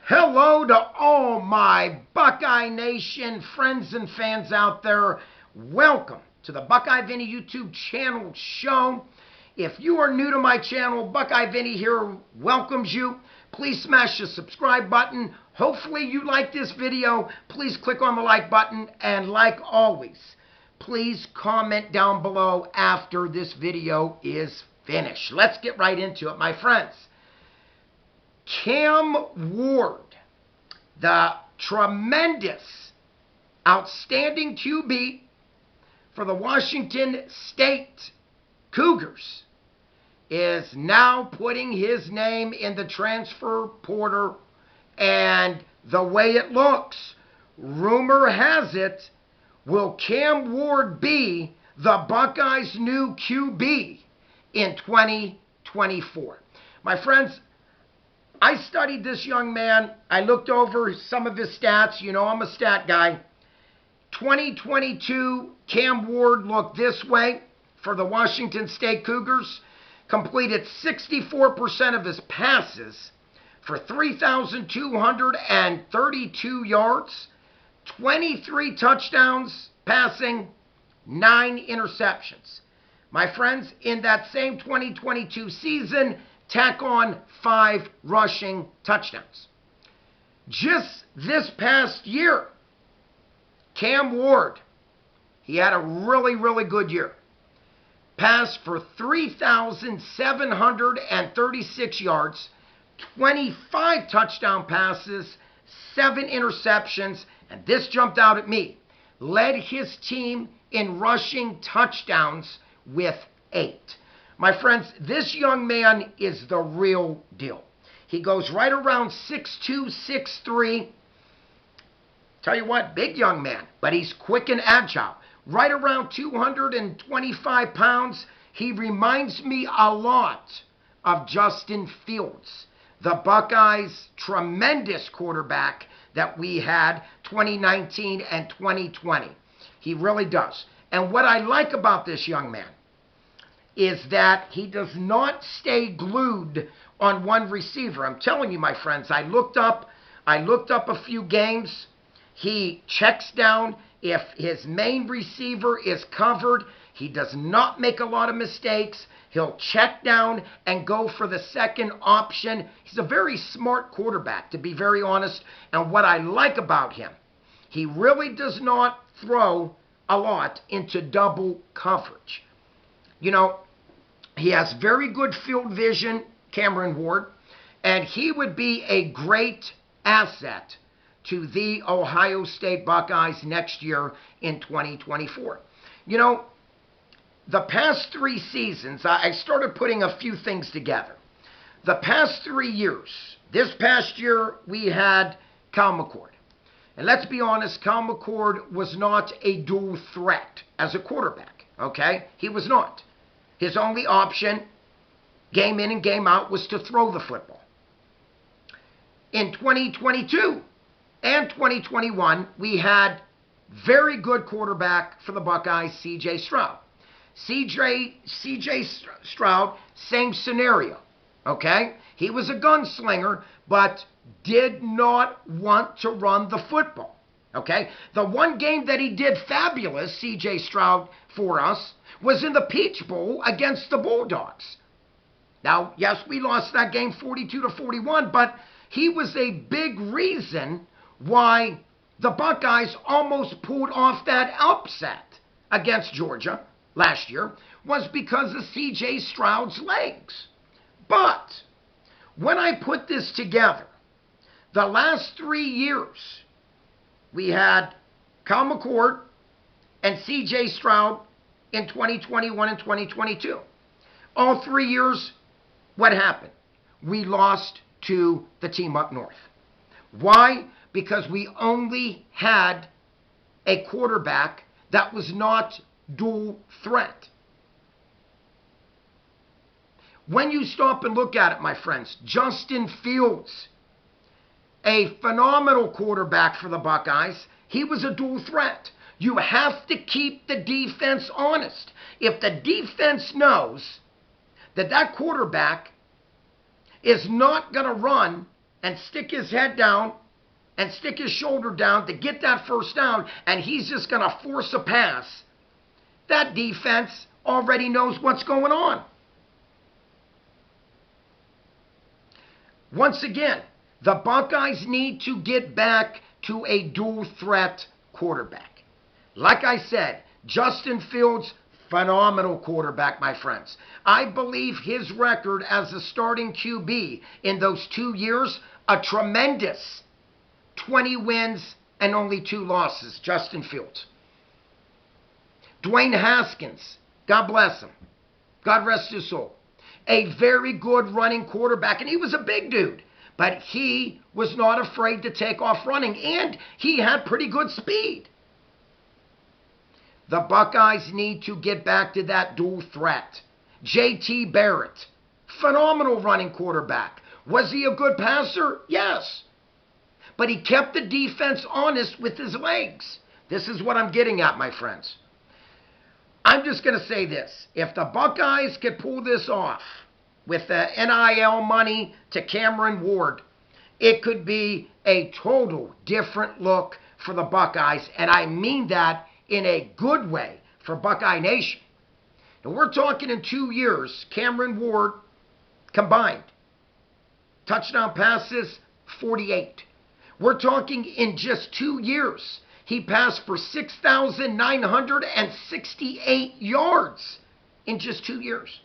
Hello to all my Buckeye Nation friends and fans out there. Welcome to the Buckeye Vinny YouTube channel show. If you are new to my channel, Buckeye Vinny here welcomes you. Please smash the subscribe button. Hopefully you like this video. Please click on the like button, and like always, please comment down below after this video is finished. Let's get right into it, my friends. Cam Ward, the tremendous, outstanding QB for the Washington State Cougars, is now putting his name in the transfer portal, and the way it looks, rumor has it, will Cam Ward be the Buckeyes' new QB in 2024? My friends, I studied this young man. I looked over some of his stats. You know, I'm a stat guy. 2022, Cam Ward looked this way for the Washington State Cougars. Completed 64% of his passes for 3,232 yards, 23 touchdowns passing, 9 interceptions. My friends, in that same 2022 season, tack on 5 rushing touchdowns. Just this past year, Cam Ward, he had a really good year. Passed for 3,736 yards, 25 touchdown passes, 7 interceptions, and this jumped out at me. Led his team in rushing touchdowns with 8. My friends, this young man is the real deal. He goes right around 6'2", 6'3". Tell you what, big young man, but he's quick and agile. Right around 225 pounds. He reminds me a lot of Justin Fields, the Buckeyes' tremendous quarterback that we had 2019 and 2020. He really does. And what I like about this young man is that he does not stay glued on one receiver. I'm telling you, my friends, I looked up a few games. He checks down. If his main receiver is covered, he does not make a lot of mistakes. He'll check down and go for the second option. He's a very smart quarterback, to be very honest. And what I like about him, he really does not throw a lot into double coverage. You know, he has very good field vision, Cameron Ward, and he would be a great asset to the Ohio State Buckeyes next year in 2024. You know, the past 3 seasons, I started putting a few things together. The past 3 years, this past year, we had Kyle McCord. And let's be honest, Kyle McCord was not a dual threat as a quarterback, okay? He was not. His only option, game in and game out, was to throw the football. In 2022 and 2021, we had very good quarterback for the Buckeyes, C.J. Stroud. C.J. Stroud, same scenario, okay? He was a gunslinger, but did not want to run the football, okay? The one game that he did fabulous, C.J. Stroud, for us, was in the Peach Bowl against the Bulldogs. Now, yes, we lost that game 42-41, but he was a big reason why the Buckeyes almost pulled off that upset against Georgia last year, was because of C.J. Stroud's legs. But when I put this together, the last 3 years, we had Kyle McCord and C.J. Stroud in 2021 and 2022. All 3 years, what happened? We lost to the team up north. Why? Because we only had a quarterback that was not dual threat. When you stop and look at it, my friends, Justin Fields, a phenomenal quarterback for the Buckeyes, he was a dual threat. You have to keep the defense honest. If the defense knows that that quarterback is not going to run and stick his head down and stick his shoulder down to get that first down, and he's just going to force a pass, that defense already knows what's going on. Once again, the Buckeyes need to get back to a dual threat quarterback. Like I said, Justin Fields, phenomenal quarterback, my friends. I believe his record as a starting QB in those 2 years, a tremendous 20 wins and only 2 losses, Justin Fields. Dwayne Haskins, God bless him. God rest his soul. A very good running quarterback, and he was a big dude. But he was not afraid to take off running, and he had pretty good speed. The Buckeyes need to get back to that dual threat. J.T. Barrett, phenomenal running quarterback. Was he a good passer? Yes. But he kept the defense honest with his legs. This is what I'm getting at, my friends. I'm just going to say this. If the Buckeyes could pull this off with the NIL money to Cameron Ward, it could be a total different look for the Buckeyes, and I mean that in a good way for Buckeye Nation. Now, we're talking in 2 years, Cameron Ward combined. Touchdown passes, 48. We're talking in just 2 years. He passed for 6,968 yards in just 2 years.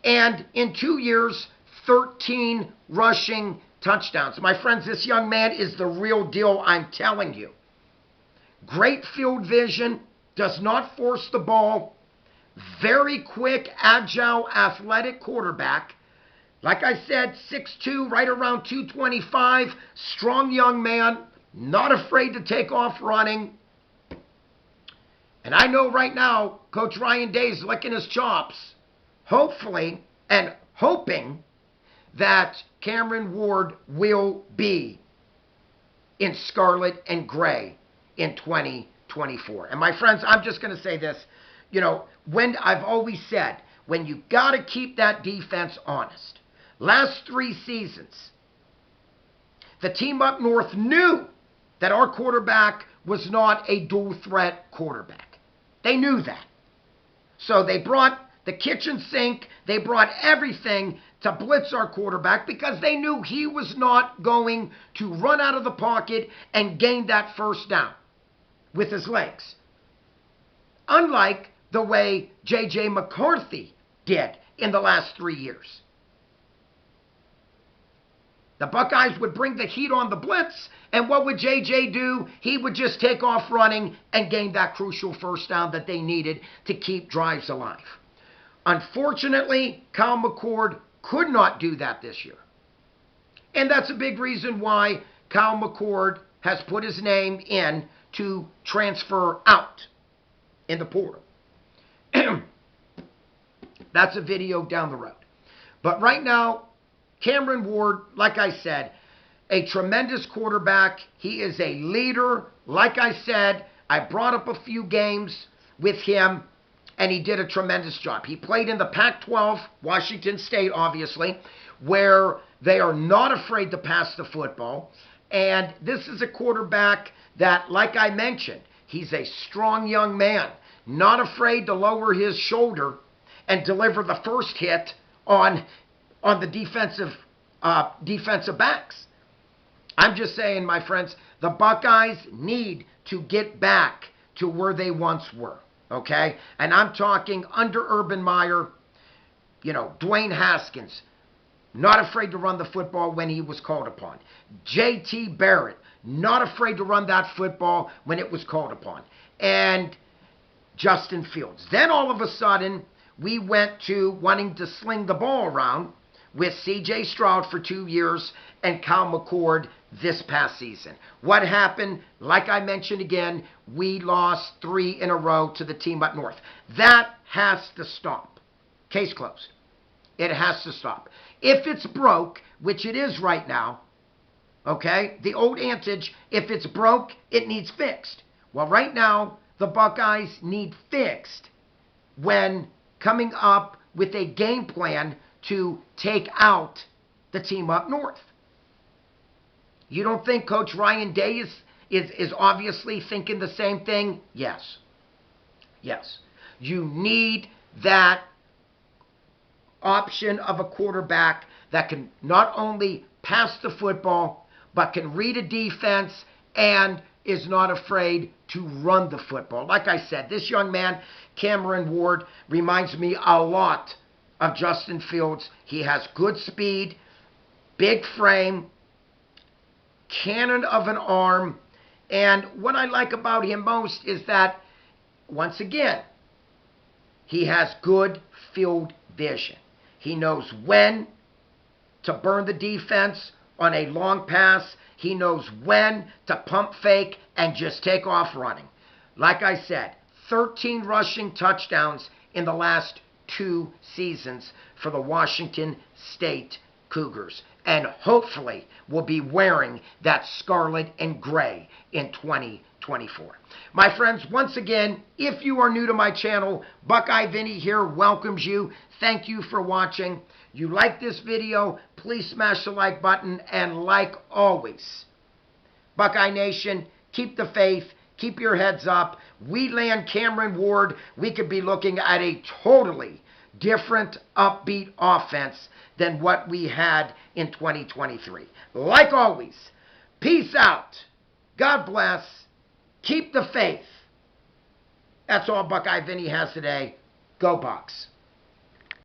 And in 2 years, 13 rushing touchdowns. My friends, this young man is the real deal, I'm telling you. Great field vision, does not force the ball, very quick, agile, athletic quarterback. Like I said, 6'2", right around 225, strong young man, not afraid to take off running. And I know right now, Coach Ryan Day is licking his chops, hopefully and hoping that Cameron Ward will be in scarlet and gray in 2024. And my friends, I'm just going to say this. You know, when I've always said, when you got to keep that defense honest. Last 3 seasons, the team up north knew that our quarterback was not a dual threat quarterback. They knew that. So they brought the kitchen sink, they brought everything to blitz our quarterback because they knew he was not going to run out of the pocket and gain that first down with his legs. Unlike the way J.J. McCarthy did in the last 3 years. The Buckeyes would bring the heat on the blitz, and what would J.J. do? He would just take off running and gain that crucial first down that they needed to keep drives alive. Unfortunately, Kyle McCord could not do that this year. And that's a big reason why Kyle McCord has put his name in to transfer out in the portal. That's a video down the road. But right now, Cameron Ward, like I said, a tremendous quarterback. He is a leader. Like I said, I brought up a few games with him, and he did a tremendous job. He played in the Pac-12, Washington State, obviously, where they are not afraid to pass the football. And this is a quarterback that, like I mentioned, he's a strong young man, not afraid to lower his shoulder and deliver the first hit on the defensive backs. I'm just saying, my friends, the Buckeyes need to get back to where they once were, okay? And I'm talking under Urban Meyer, you know, Dwayne Haskins, not afraid to run the football when he was called upon. J.T. Barrett, not afraid to run that football when it was called upon. And Justin Fields. Then all of a sudden, we went to wanting to sling the ball around with C.J. Stroud for 2 years and Kyle McCord this past season. What happened? Like I mentioned again, we lost 3 in a row to the team up north. That has to stop. Case closed. It has to stop. If it's broke, which it is right now, okay, the old adage, if it's broke, it needs fixed. Well, right now, the Buckeyes need fixed when coming up with a game plan to take out the team up north. You don't think Coach Ryan Day is obviously thinking the same thing? Yes. Yes. You need that option of a quarterback that can not only pass the football, but can read a defense and is not afraid to run the football. Like I said, this young man, Cameron Ward, reminds me a lot of Justin Fields. He has good speed, big frame, cannon of an arm, and what I like about him most is that, once again, he has good field vision. He knows when to burn the defense on a long pass. He knows when to pump fake and just take off running. Like I said, 13 rushing touchdowns in the last 2 seasons for the Washington State Cougars. And hopefully will be wearing that scarlet and gray in 2024. My friends, once again, if you are new to my channel, Buckeye Vinny here welcomes you. Thank you for watching. You like this video, please smash the like button. And like always, Buckeye Nation, keep the faith, keep your heads up. We land Cameron Ward, we could be looking at a totally different, upbeat offense than what we had in 2023. Like always, peace out. God bless. Keep the faith. That's all Buckeye Vinny has today. Go Bucks.